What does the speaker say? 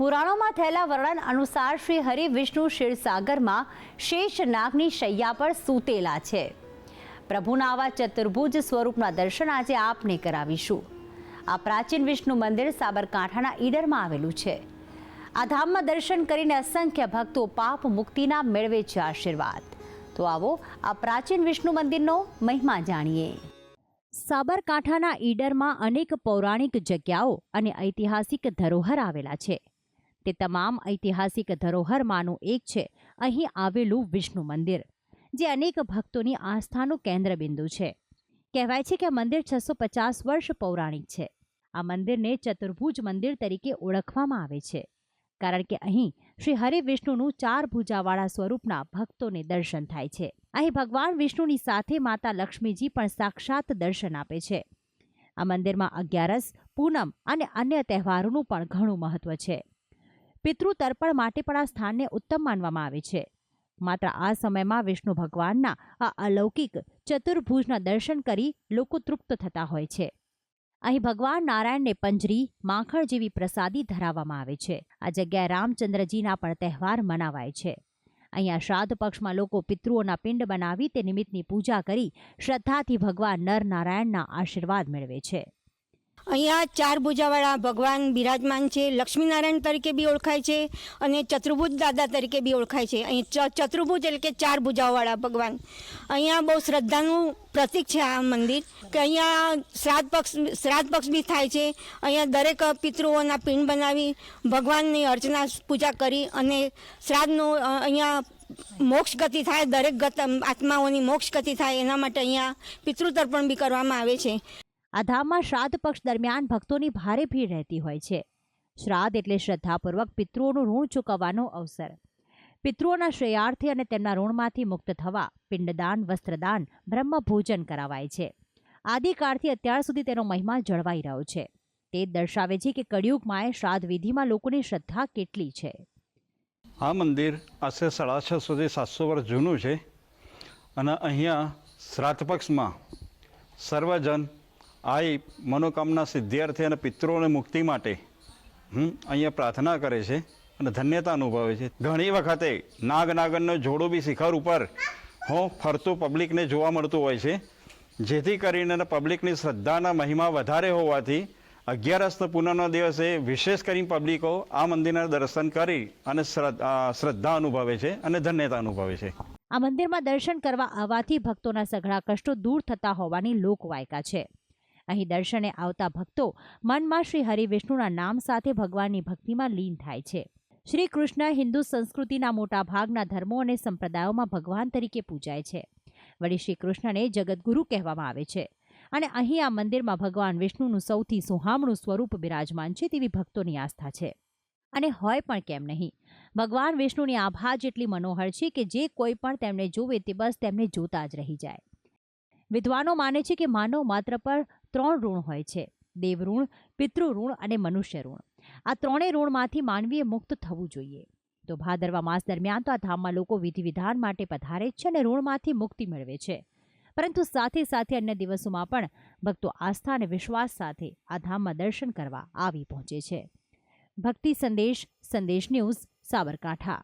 પુરાણોમાં થયેલા વર્ણન અનુસાર શ્રી હરિ વિષ્ણુ ક્ષીરસાગરમાં શેષનાગની શૈયા પર સૂતેલા છે। પ્રભુના આવા ચતુર્ભુજ સ્વરૂપના દર્શન આજે આપને કરાવીશું। આ પ્રાચીન વિષ્ણુ મંદિર સાબરકાંઠાના ઈડરમાં આવેલું છે। આ ધામમાં દર્શન કરીને અસંખ્ય ભક્તો પાપ મુક્તિના મેળવે છે આશીર્વાદ। તો આવો આ પ્રાચીન વિષ્ણુ મંદિરનો મહિમા જાણીએ। સાબરકાંઠાના ઈડરમાં અનેક પૌરાણિક જગ્યાઓ અને ઐતિહાસિક ધરોહર આવેલા છે। તે તમામ ઐતિહાસિક ધરોહરમાંનું એક છે અહીં આવેલું વિષ્ણુ મંદિર, જે અનેક ભક્તોની આસ્થાનું કેન્દ્રબિંદુ છે। કહેવાય છે કે આ મંદિર 650 વર્ષ પૌરાણિક છે। આ મંદિરને ચતુર્ભુજ મંદિર તરીકે ઓળખવામાં આવે છે, કારણ કે અહીં શ્રી હરિ વિષ્ણુનું 4 ભુજાવાળા સ્વરૂપના ભક્તોને દર્શન થાય છે। અહીં ભગવાન વિષ્ણુની સાથે માતા લક્ષ્મીજી પણ સાક્ષાત દર્શન આપે છે। આ મંદિરમાં 11, પૂનમ અને અન્ય તહેવારોનું પણ ઘણું મહત્વ છે। પિતૃ તર્પણ માટે પણ આ સ્થાનને ઉત્તમ માનવામાં આવે છે। માત્ર આ સમયમાં વિષ્ણુ ભગવાનના આ અલૌકિક ચતુર્ભુજના દર્શન કરી લોકો તૃપ્ત થતા હોય છે। અહીં ભગવાન નારાયણને પંજરી, માખણ જેવી પ્રસાદી ધરાવવામાં આવે છે। આ જગ્યાએ રામચંદ્રજીના પણ તહેવાર મનાવાય છે। અહીંયા શ્રાદ્ધ પક્ષમાં લોકો પિતૃઓના પિંડ બનાવી તે નિમિત્તની પૂજા કરી શ્રદ્ધાથી ભગવાન નર નારાયણના આશીર્વાદ મેળવે છે। અહીંયા 4 ભુજાવાળા ભગવાન બિરાજમાન છે। લક્ષ્મીનારાયણ તરીકે બી ઓળખાય છે અને ચતુર્ભુજ દાદા તરીકે બી ઓળખાય છે। અહીં ચતુર્ભુજ એટલે કે 4 ભુજાવાળા ભગવાન। અહીંયા બહુ શ્રદ્ધાનું પ્રતીક છે આ મંદિર, કે અહીંયા શ્રાદ્ધ પક્ષ બી થાય છે। અહીંયા દરેક પિતૃઓના પિંડ બનાવી ભગવાનની અર્ચના પૂજા કરી અને શ્રાદ્ધનું અહીંયા મોક્ષ ગતિ થાય, દરેક આત્માઓની મોક્ષ ગતિ થાય એના માટે અહીંયા પિતૃતર્પણ બી કરવામાં આવે છે। આ ધામમાં શ્રાદ્ધ પક્ષ દરમિયાન ભક્તોની ભારે ભીડ રહેતી હોય છે। શ્રાદ્ધ એટલે શ્રદ્ધાપૂર્વક પિતૃઓનું ઋણ ચૂકવવાનો અવસર। પિતૃઓના શ્રેયાર્થે અને તેમના ઋણમાંથી મુક્ત થવા પિંડદાન, વસ્ત્રદાન, બ્રહ્મ ભોજન કરાવાય છે। આદિકાળથી અત્યાર સુધી તેનો મહિમા જળવાઈ રહ્યો છે। તે દર્શાવે છે કે કળિયુગમાં શ્રાદ્ધ વિધિમાં લોકોની શ્રદ્ધા કેટલી છે। આ મંદિર આશરે 650 થી 700 વર્ષ જૂનું છે અને અહીંયા શ્રાદ્ધ પક્ષમાં સર્વજન આવી મનોકામના સિદ્ધિર્થે અને પિતૃઓને મુક્તિ માટે અહીંયા પ્રાર્થના કરે છે અને ધન્યતા અનુભવે છે। ઘણી વખતે નાગનનો જોડો બી શિખર ઉપર ફરતું પબ્લિકને જોવા મળતું હોય છે, જેથી કરીને પબ્લિકની શ્રદ્ધાના મહિમા વધારે હોવાથી 11 પૂનમના દિવસે વિશેષ કરીને પબ્લિકો આ મંદિરના દર્શન કરી અને શ્રદ્ધા અનુભવે છે અને ધન્યતા અનુભવે છે। આ મંદિરમાં દર્શન કરવા આવવાથી ભક્તોના સઘળા કષ્ટો દૂર થતા હોવાની લોકવાયકા છે। અહીં દર્શને આવતા ભક્તો મનમાં શ્રી હરિવિષ્ણુના નામ સાથે ભગવાનની ભક્તિમાં લીન થાય છે। શ્રી કૃષ્ણ હિન્દુ સંસ્કૃતિના મોટા ભાગના ધર્મો અને સંપ્રદાયોમાં ભગવાન તરીકે પૂજાય છે। વળી શ્રી કૃષ્ણને જગતગુરુ કહેવામાં આવે છે અને અહીં આ મંદિરમાં ભગવાન વિષ્ણુનું સૌથી સુહામણું સ્વરૂપ બિરાજમાન છે તેવી ભક્તોની આસ્થા છે। અને હોય પણ કેમ નહીં, ભગવાન વિષ્ણુની આભા જેટલી મનોહર છે કે જે કોઈ પણ તેમને જોવે તે બસ તેમને જોતા જ રહી જાય। વિદ્વાનો માને છે કે માનવ માત્ર પર 3 ઋણ હોય છે: દેવ ઋણ, પિતૃ ઋણ અને મનુષ્ય ઋણ। આ 3 ઋણમાંથી માનવીએ મુક્ત થવું જોઈએ। તો ભાદરવા માસ દરમિયાન તો આ ધામમાં લોકો વિધિ વિધાન માટે પધારે છે અને ઋણમાંથી મુક્તિ મેળવે છે, પરંતુ સાથે સાથે અન્ય દિવસોમાં પણ ભક્તો આસ્થા અને વિશ્વાસ સાથે આ ધામમાં દર્શન કરવા આવી પહોંચે છે। ભક્તિ સંદેશ ન્યૂઝ, સાબરકાંઠા।